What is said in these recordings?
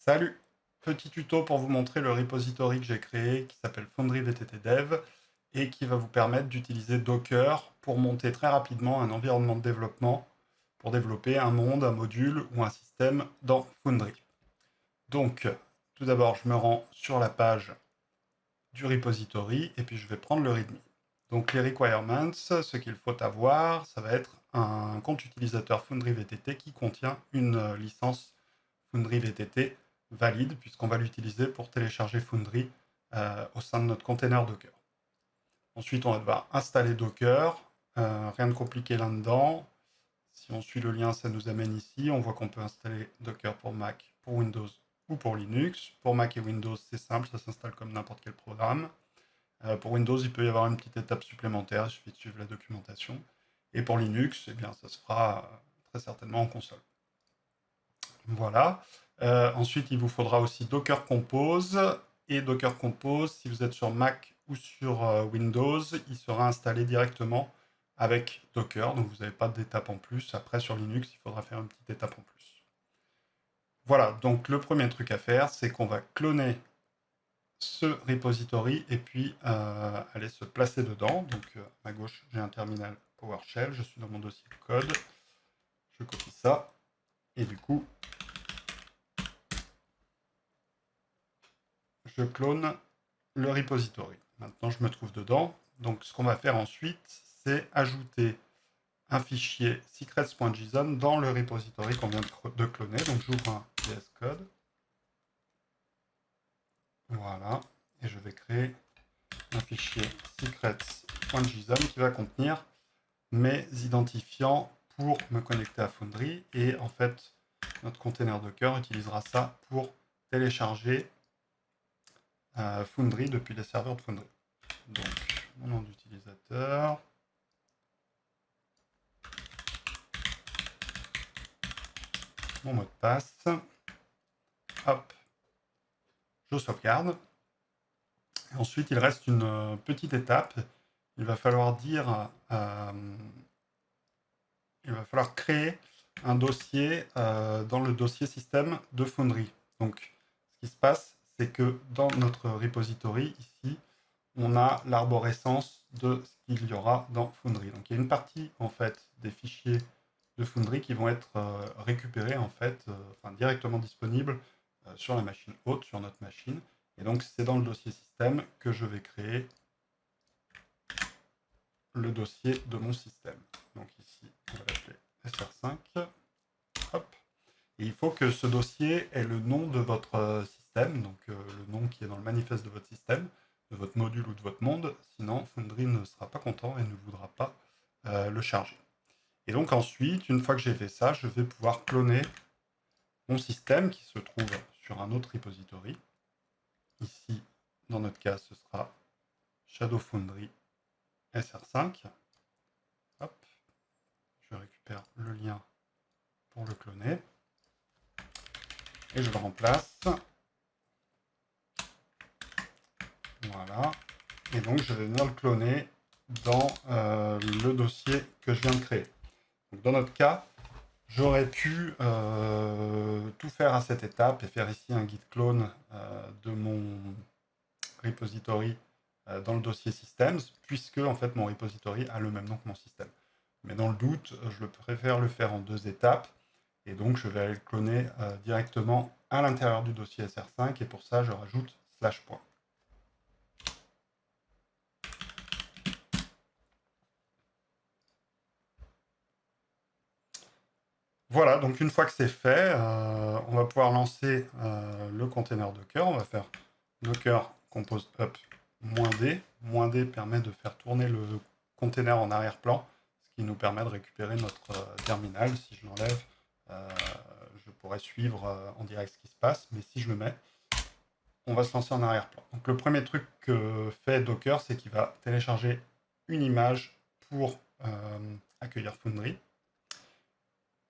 Salut! Petit tuto pour vous montrer le repository que j'ai créé qui s'appelle Foundry VTT Dev et qui va vous permettre d'utiliser Docker pour monter très rapidement un environnement de développement pour développer un monde, un module ou un système dans Foundry. Donc, tout d'abord, je me rends sur la page du repository et puis je vais prendre le README. Donc, les requirements, ce qu'il faut avoir, ça va être un compte utilisateur Foundry VTT qui contient une licence Foundry VTT valide, puisqu'on va l'utiliser pour télécharger Foundry au sein de notre container Docker. Ensuite, on va devoir installer Docker. Rien de compliqué là-dedans. Si on suit le lien, ça nous amène ici. On voit qu'on peut installer Docker pour Mac, pour Windows ou pour Linux. Pour Mac et Windows, c'est simple, ça s'installe comme n'importe quel programme. Pour Windows, il peut y avoir une petite étape supplémentaire, il suffit de suivre la documentation. Et pour Linux, eh bien, ça se fera très certainement en console. Voilà. Ensuite, il vous faudra aussi Docker Compose. Et Docker Compose, si vous êtes sur Mac ou sur Windows, il sera installé directement avec Docker. Donc, vous n'avez pas d'étape en plus. Après, sur Linux, il faudra faire une petite étape en plus. Voilà. Donc, le premier truc à faire, c'est qu'on va cloner ce repository et puis aller se placer dedans. Donc, à gauche, j'ai un terminal PowerShell. Je suis dans mon dossier code. Je copie ça. Et du coup, je clone le repository. Maintenant, je me trouve dedans. Donc, ce qu'on va faire ensuite, c'est ajouter un fichier secrets.json dans le repository qu'on vient de cloner. Donc, j'ouvre un VS Code. Voilà. Et je vais créer un fichier secrets.json qui va contenir mes identifiants pour me connecter à Foundry. Et en fait, notre container Docker utilisera ça pour télécharger Foundry depuis les serveurs de Foundry. Donc, mon nom d'utilisateur. Mon mot de passe. Hop. Je sauvegarde. Et ensuite, il reste une petite étape. Il va falloir il va falloir créer un dossier dans le dossier système de Foundry. Donc, ce qui se passe, c'est que dans notre repository, ici, on a l'arborescence de ce qu'il y aura dans Foundry. Donc, il y a une partie, en fait, des fichiers de Foundry qui vont être récupérés, en fait, directement disponibles sur la machine hôte, sur notre machine. Et donc, c'est dans le dossier système que je vais créer le dossier de mon système. Donc ici, on va l'appeler SR5. Hop. Et il faut que ce dossier ait le nom de votre système, donc le nom qui est dans le manifeste de votre système, de votre module ou de votre monde. Sinon, Foundry ne sera pas content et ne voudra pas le charger. Et donc ensuite, une fois que j'ai fait ça, je vais pouvoir cloner mon système qui se trouve sur un autre repository. Ici, dans notre cas, ce sera Shadow Foundry SR5. Hop. Je récupère le lien pour le cloner. Et je le remplace. Voilà. Et donc, je vais venir le cloner dans le dossier que je viens de créer. Donc, dans notre cas, j'aurais pu tout faire à cette étape et faire ici un git clone de mon repository dans le dossier systems, puisque en fait mon repository a le même nom que mon système. Mais dans le doute, je préfère le faire en deux étapes, et donc je vais aller le cloner directement à l'intérieur du dossier SR5, et pour ça je rajoute /. Voilà, donc une fois que c'est fait, on va pouvoir lancer le container Docker. On va faire Docker compose up -d. -d permet de faire tourner le container en arrière-plan, ce qui nous permet de récupérer notre terminal. Si je l'enlève, je pourrais suivre en direct ce qui se passe, mais si je le mets, on va se lancer en arrière-plan. Donc le premier truc que fait Docker, c'est qu'il va télécharger une image pour accueillir Foundry.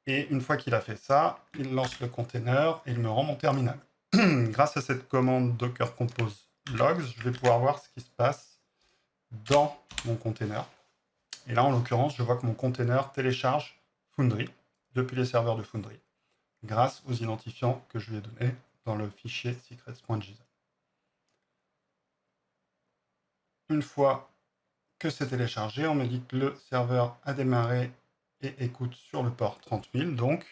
Et une fois qu'il a fait ça, il lance le container et il me rend mon terminal. Grâce à cette commande docker compose logs, je vais pouvoir voir ce qui se passe dans mon container. Et là, en l'occurrence, je vois que mon container télécharge Foundry depuis les serveurs de Foundry, grâce aux identifiants que je lui ai donnés dans le fichier secrets.json. Une fois que c'est téléchargé, on me dit que le serveur a démarré et écoute sur le port 30 000, donc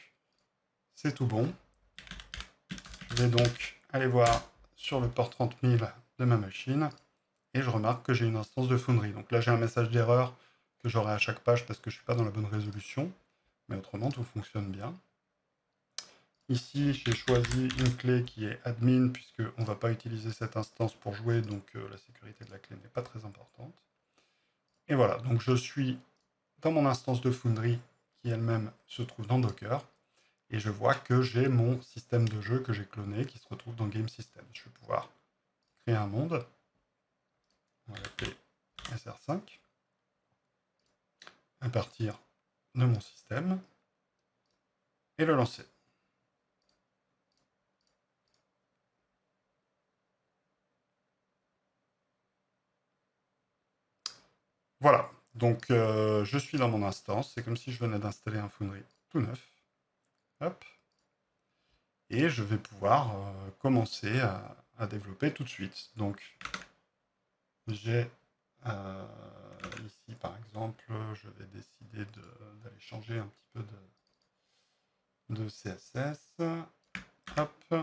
c'est tout bon. Je vais donc aller voir sur le port 30 000 de ma machine et je remarque que j'ai une instance de Foundry. Donc là, j'ai un message d'erreur que j'aurai à chaque page parce que je ne suis pas dans la bonne résolution, mais autrement, tout fonctionne bien. Ici, j'ai choisi une clé qui est admin, puisqu'on ne va pas utiliser cette instance pour jouer, donc la sécurité de la clé n'est pas très importante. Et voilà, donc je suis dans mon instance de Foundry, qui elle-même se trouve dans Docker, et je vois que j'ai mon système de jeu que j'ai cloné, qui se retrouve dans Game System. Je vais pouvoir créer un monde, on va l'appeler SR5, à partir de mon système, et le lancer. Voilà, donc je suis dans mon instance, c'est comme si je venais d'installer un Foundry tout neuf. Hop. Et je vais pouvoir commencer à développer tout de suite. Donc j'ai ici par exemple, je vais décider d'aller changer un petit peu de CSS. Hop.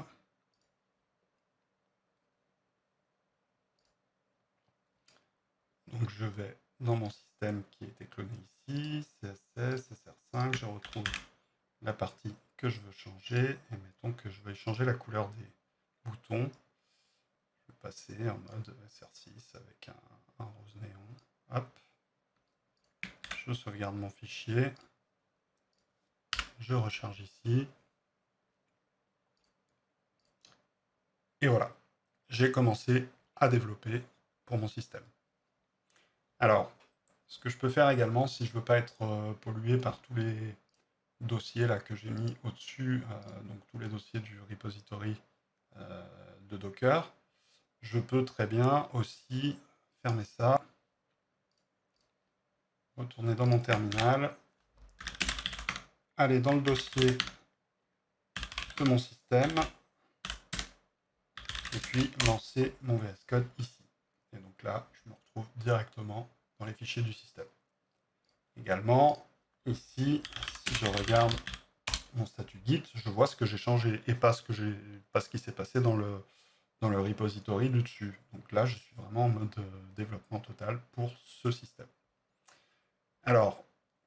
Donc je vais dans mon système qui a été cloné ici, CSS, SR5, je retrouve la partie que je veux changer, et mettons que je vais changer la couleur des boutons. Je vais passer en mode SR6 avec un rose néon. Hop. Je sauvegarde mon fichier. Je recharge ici. Et voilà. J'ai commencé à développer pour mon système. Alors, ce que je peux faire également, si je ne veux pas être pollué par tous les dossiers là que j'ai mis au-dessus, donc tous les dossiers du repository de Docker, je peux très bien aussi fermer ça, retourner dans mon terminal, aller dans le dossier de mon système, et puis lancer mon VS Code ici. Et donc là, je me retrouve directement dans les fichiers du système. Également, ici, si je regarde mon statut Git, je vois ce que j'ai changé et pas ce qui s'est passé dans le repository du dessus. Donc là, je suis vraiment en mode développement total pour ce système. Alors,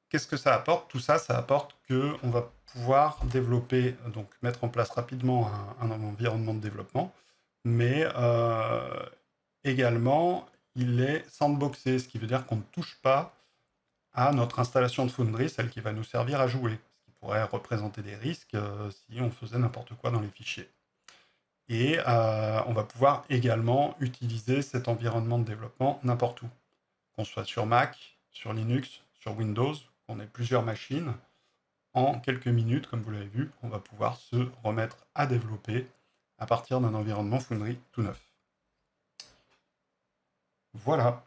qu'est-ce que ça apporte? Tout ça, ça apporte qu'on va pouvoir développer, donc mettre en place rapidement un environnement de développement, mais également, il est sandboxé, ce qui veut dire qu'on ne touche pas à notre installation de Foundry, celle qui va nous servir à jouer, ce qui pourrait représenter des risques si on faisait n'importe quoi dans les fichiers. Et on va pouvoir également utiliser cet environnement de développement n'importe où, qu'on soit sur Mac, sur Linux, sur Windows, qu'on ait plusieurs machines. En quelques minutes, comme vous l'avez vu, on va pouvoir se remettre à développer à partir d'un environnement Foundry tout neuf. Voilà.